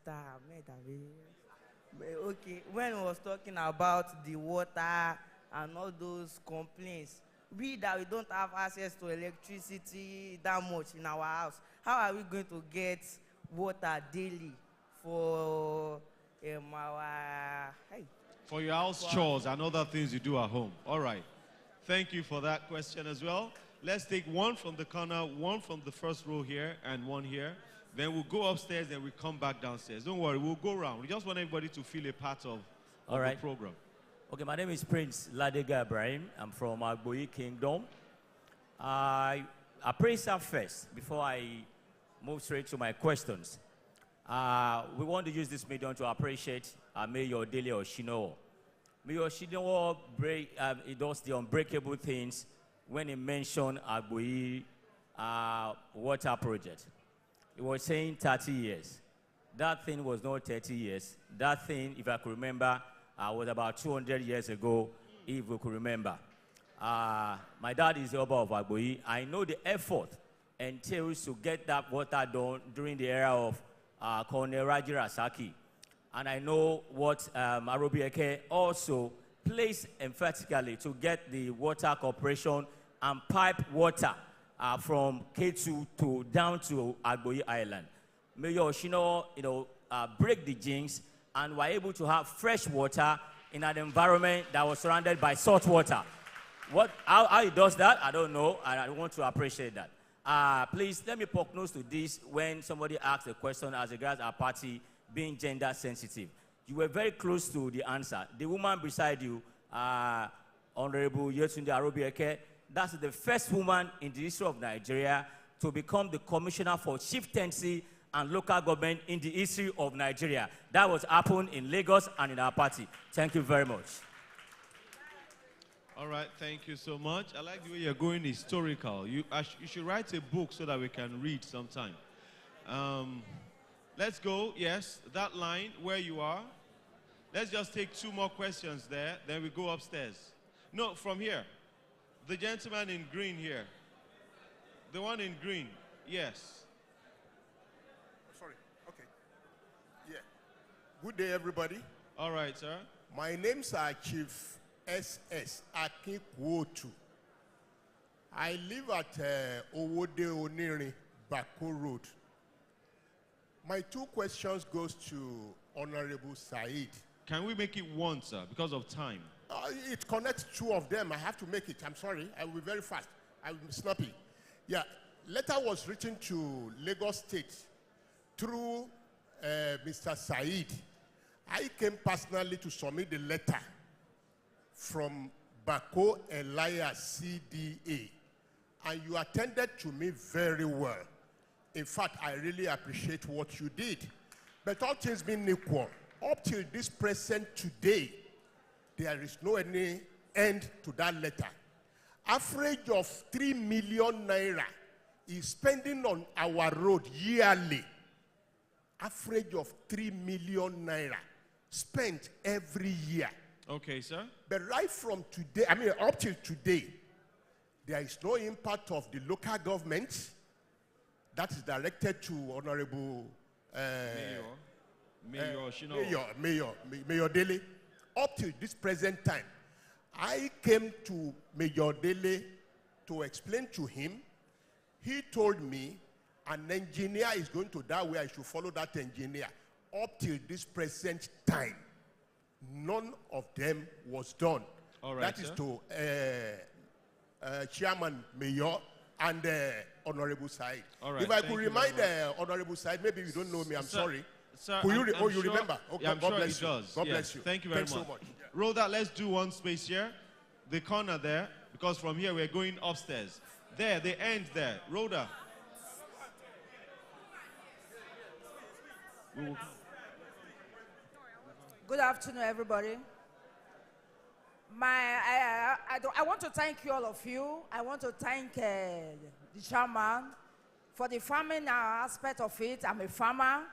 Mr. Ahmed Abi. Okay, when we was talking about the water and all those complaints, we that we don't have access to electricity that much in our house, how are we going to get water daily for our hey, For your house chores and other things you do at home. All right. Thank you for that question as well. Let's take one from the corner, one from the first row here, and one here. Then we'll go upstairs and we'll come back downstairs. Don't worry, we'll go around. We just want everybody to feel a part of the program. Okay, my name is Prince Ladega Ibrahim. I'm from Agboyi-Kingdom. I praise her first before I move straight to my questions. We want to use this medium to appreciate Mayor Dele Oshinowo. Mayor Oshinowo he does the unbreakable things when he mentioned Agboyi water project. He was saying 30 years. That thing was not 30 years. That thing, if I could remember, was about 200 years ago, if we could remember. My dad is the Oba of Agboyi. I know the effort entails to get that water done during the era of Colonel Raji Rasaki. And I know what Agboyi-Ketu also placed emphatically to get the water corporation and pipe water from Ketu to down to Agboyi Island. Mayor Oshinowo, break the jinx and were able to have fresh water in an environment that was surrounded by salt water. How he does that, I don't know, and I want to appreciate that. Please, let me poke nose to this when somebody asks a question as regards our party being gender sensitive. You were very close to the answer. The woman beside you, Honorable Yetunde Agboyi-Ketu, that's the first woman in the history of Nigeria to become the commissioner for chieftaincy and local government in the history of Nigeria. That was happened in Lagos and in our party. Thank you very much. All right, thank you so much. I like the way you're going historical. You should write a book so that we can read sometime. Let's go, yes, that line where you are. Let's just take two more questions there, then we go upstairs. No, from here. The gentleman in green here. The one in green, yes. Sorry, okay. Yeah. Good day, everybody. All right, sir. My name's Chief S.S. Agboyi-Ketu. I live at Owode Oniri, Bako Road. My two questions goes to Honorable Said. Can we make it one, sir, because of time? It connects two of them. I have to make it. I'm sorry. I will be very fast. I will be snappy. Yeah. Letter was written to Lagos State through Mr. Said. I came personally to submit the letter from Bako Elias CDA. And you attended to me very well. In fact, I really appreciate what you did. But all things being equal, up till this present today, there is no any end to that letter. Average of 3 million naira is spending on our road yearly. Average of 3 million naira spent every year. Okay, sir. But right from today, I mean up till today, there is no impact of the local government that is directed to Honorable Mayor Dele. Up till this present time, I came to Mayor Dele to explain to him. He told me an engineer is going to that way, I should follow that engineer. Up till this present time, none of them was done. All right, that is to Chairman Mayor and Honorable Said. All right, if I could remind Honorable Said, maybe you don't know me, I'm sorry. Sir, you remember? Okay, yeah, I'm God sure bless he you. does. God Yes. bless you. Thank you very Thanks much. so much. Rhoda, let's do one space here. The corner there, because from here we're going upstairs. There, the end there. Rhoda. Good afternoon, everybody. I want to thank you, all of you. I want to thank the chairman for the farming aspect of it. I'm a farmer.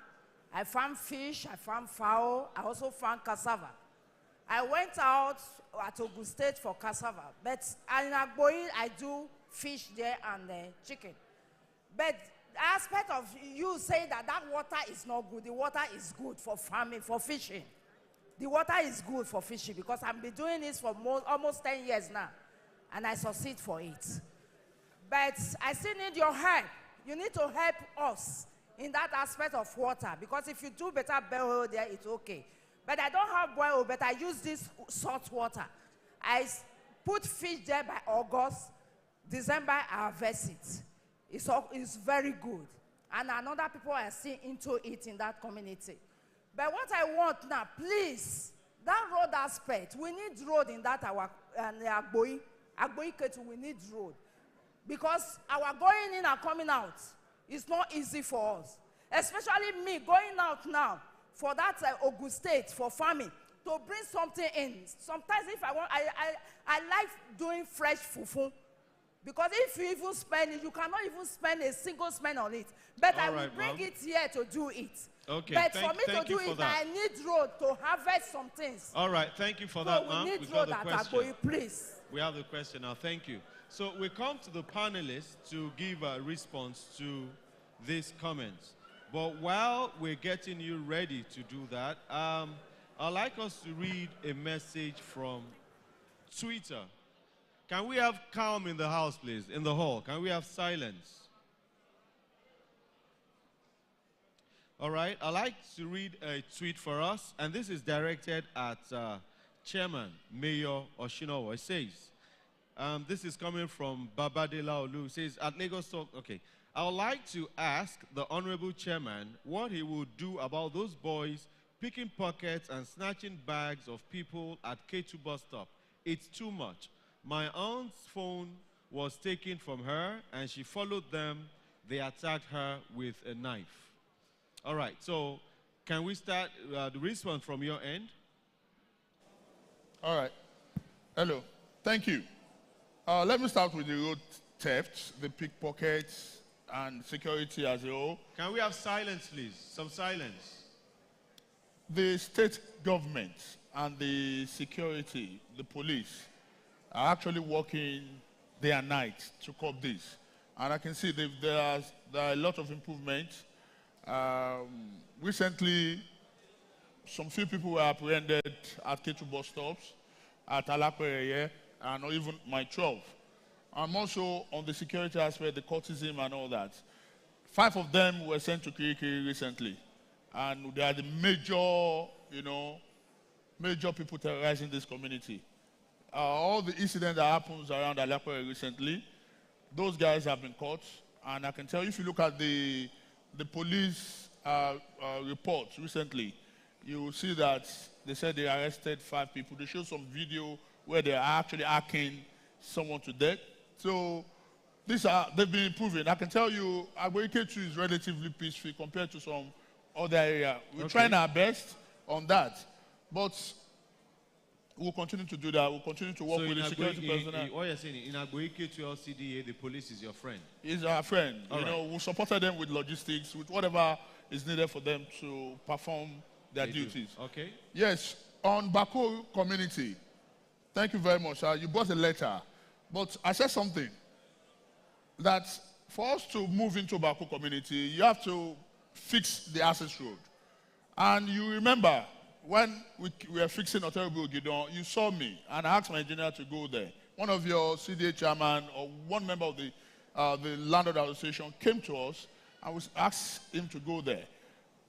I farm fish, I farm fowl, I also farm cassava. I went out at Ogun State for cassava, but in Agboyi, I do fish there and chicken. But aspect of you saying that that water is not good, the water is good for farming, for fishing. The water is good for fishing because I've been doing this for almost 10 years now, and I succeed for it. But I still need your help. You need to help us in that aspect of water, because if you do better borehole there, it's okay. But I don't have borehole, but I use this salt water. I put fish there by August, December, I harvest it. It's very good. And another people are still into it in that community. But what I want now, please, that road aspect, we need road in that our Agboyi-Ketu, we need road. Because our going in and coming out is not easy for us. Especially me going out now for that Ogun State for farming to bring something in. Sometimes if I want, I like doing fresh fufu. Because if you even spend it, you cannot even spend a single spend on it. But I will bring it here to do it. Okay, but for me to do it, I need road to harvest some things. All right, thank you for that, ma'am. We need road at Agboyi, please. We have the question now. Thank you. So we come to the panelists to give a response to these comments. But while we're getting you ready to do that, I'd like us to read a message from Twitter. Can we have calm in the house, please, in the hall? Can we have silence? All right, I'd like to read a tweet for us, and this is directed at Chairman Mayor Oshinowo. It says, this is coming from Babadela Olu. It says, at Lagos Talk, okay, I would like to ask the Honorable Chairman what he would do about those boys picking pockets and snatching bags of people at Ketu bus stop. It's too much. My aunt's phone was taken from her, and she followed them. They attacked her with a knife. All right, so can we start the response from your end? All right. Hello. Thank you. Let me start with the road thefts, the pickpockets, and security as a whole. Can we have silence, please? Some silence. The state government and the security, the police, are actually working day and night to curb this. And I can see there are a lot of improvements. Recently, some few people were apprehended at Ketu bus stops, at Alakwere, and even my 12. I'm also on the security aspect, the courtism and all that. 5 of them were sent to Kirikiri recently. And they are the major people terrorizing this community. All the incidents that happens around Alakwere recently, those guys have been caught. And I can tell you, if you look at the police report recently, you will see that they said they arrested 5 people. They showed some video where they are actually hacking someone to death. So they've been improving. I can tell you, Agboyi-Ketu is relatively peaceful compared to some other areas. We're trying our best on that. But we'll continue to do that. We'll continue to work with the security personnel. What you're saying, in Agboyi-Ketu LCDA, the police is your friend? He's our friend. We supported them with logistics, with whatever is needed for them to perform their duties. Okay. Yes, on Bako community, thank you very much. You brought a letter. But I said something, that for us to move into Bako community, you have to fix the access road. And you remember, when we were fixing Oterubu Gidon, you saw me, and I asked my engineer to go there. One of your CDA chairman or one member of the landlord association came to us and we asked him to go there.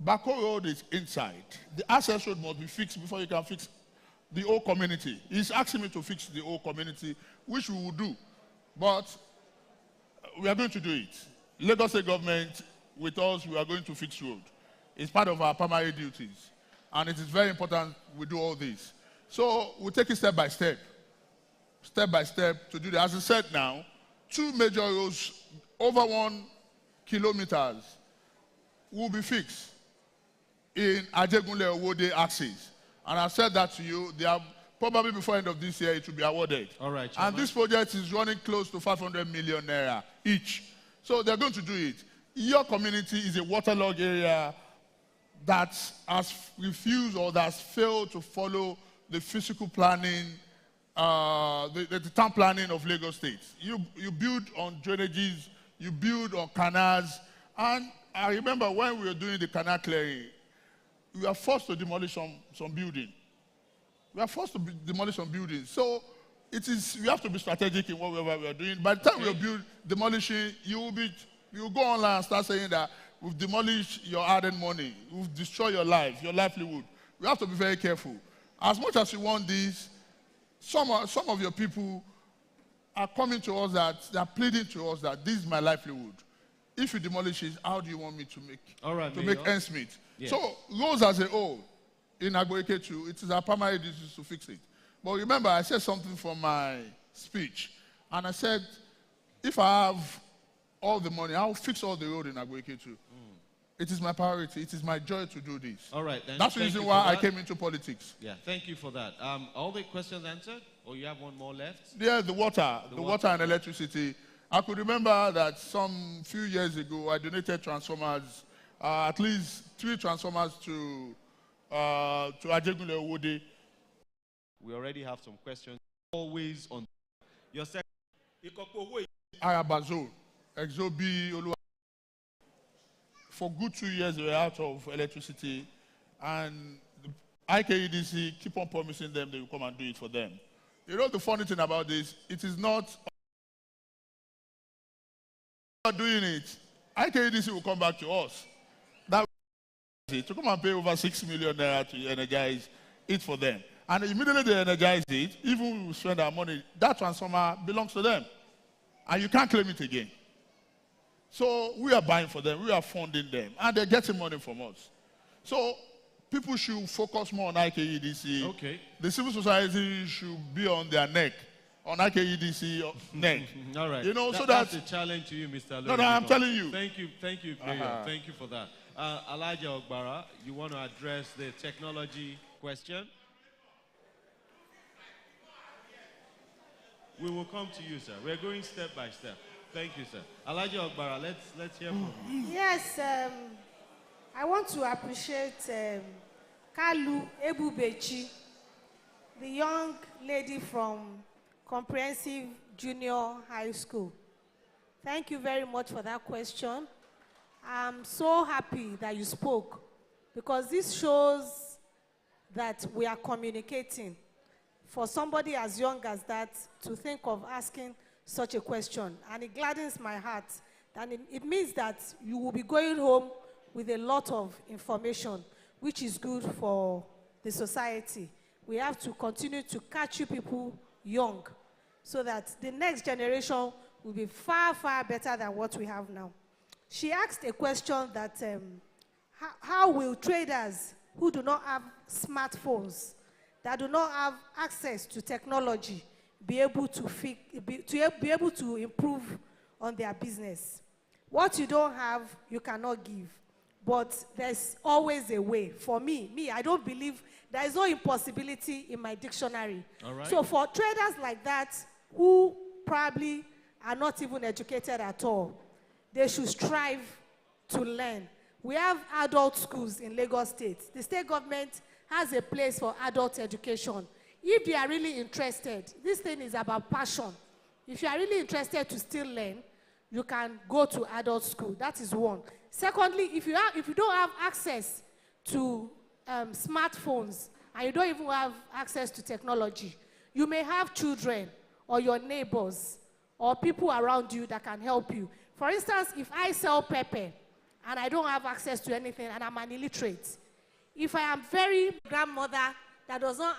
Bako Road is inside. The access road must be fixed before you can fix the whole community. He's asking me to fix the whole community, which we will do. But we are going to do it. Lagos State government, with us, we are going to fix road. It's part of our primary duties. And it is very important we do all this. So we'll take it step by step to do that. As I said now, 2 major roads over 1 kilometer will be fixed in Ajegunle-Owode axis. And I've said that to you, they are probably before end of this year it will be awarded. All right, Chairman. And this project is running close to 500 million naira each. So they're going to do it. Your community is a waterlogged area that has refused or that has failed to follow the physical planning, the town planning of Lagos State. You build on drainages, you build on canals, And I remember when we were doing the canal clearing, we were forced to demolish some building. We are forced to demolish some buildings. So we have to be strategic in whatever we are doing. By the time we are demolishing, you will go online and start saying that we've demolished your hard-earned money, we've destroyed your life, your livelihood. We have to be very careful. As much as you want this, some of your people are coming to us they are pleading to us that this is my livelihood. If you demolish it, how do you want me to make ends meet? Yes. So roads as a whole in Agboyi-Ketu, it is our primary duty to fix it. But remember, I said something from my speech, and I said, if I have all the money, I'll fix all the road in Agboyi-Ketu. It is my priority. It is my joy to do this. All right. Then that's the reason why I came into politics. Yeah, thank you for that. All the questions answered, or you have one more left? Yeah, the water and electricity. I could remember that some few years ago, I donated transformers, at least 3 transformers to Agboyi-Ketu. We already have some questions. Always on your second. Arabazo, Exobi, Olu. For good 2 years, we were out of electricity, and the IKEDC keep on promising them they will come and do it for them. You know the funny thing about this? It is not doing it. IKEDC will come back to us. That to come and pay over 6 million naira to energize it for them. And immediately they energize it, even we spend our money, that transformer belongs to them. And you can't claim it again. So we are buying for them, we are funding them, and they're getting money from us. So people should focus more on IKEDC. Okay. The civil society should be on their neck, on IKEDC neck. All right. You know, that's a challenge to you, Mr. No, I'm telling you. Thank you, Mayor. Thank you for that. Elijah Ogbara, you want to address the technology question? We will come to you, sir. We're going step by step. Thank you, sir. Elijah Ogbara, let's hear from you. Yes, I want to appreciate Kalu Ebubechi, the young lady from Comprehensive Junior High School. Thank you very much for that question. I'm so happy that you spoke, because this shows that we are communicating. For somebody as young as that to think of asking such a question, and it gladdens my heart. And it means that you will be going home with a lot of information, which is good for the society. We have to continue to catch you people young, so that the next generation will be far, far better than what we have now. She asked a question that, how will traders who do not have smartphones, that do not have access to technology, be able to improve on their business? What you don't have, you cannot give. But there's always a way. For me, I don't believe there is no impossibility in my dictionary. All right. So for traders like that, who probably are not even educated at all, they should strive to learn. We have adult schools in Lagos State. The state government has a place for adult education. If you are really interested, this thing is about passion. If you are really interested to still learn, you can go to adult school. That is one. Secondly, if you don't have access to smartphones, and you don't even have access to technology, you may have children or your neighbors or people around you that can help you. For instance, if I sell pepper and I don't have access to anything and I'm an illiterate, if I am very grandmother that does not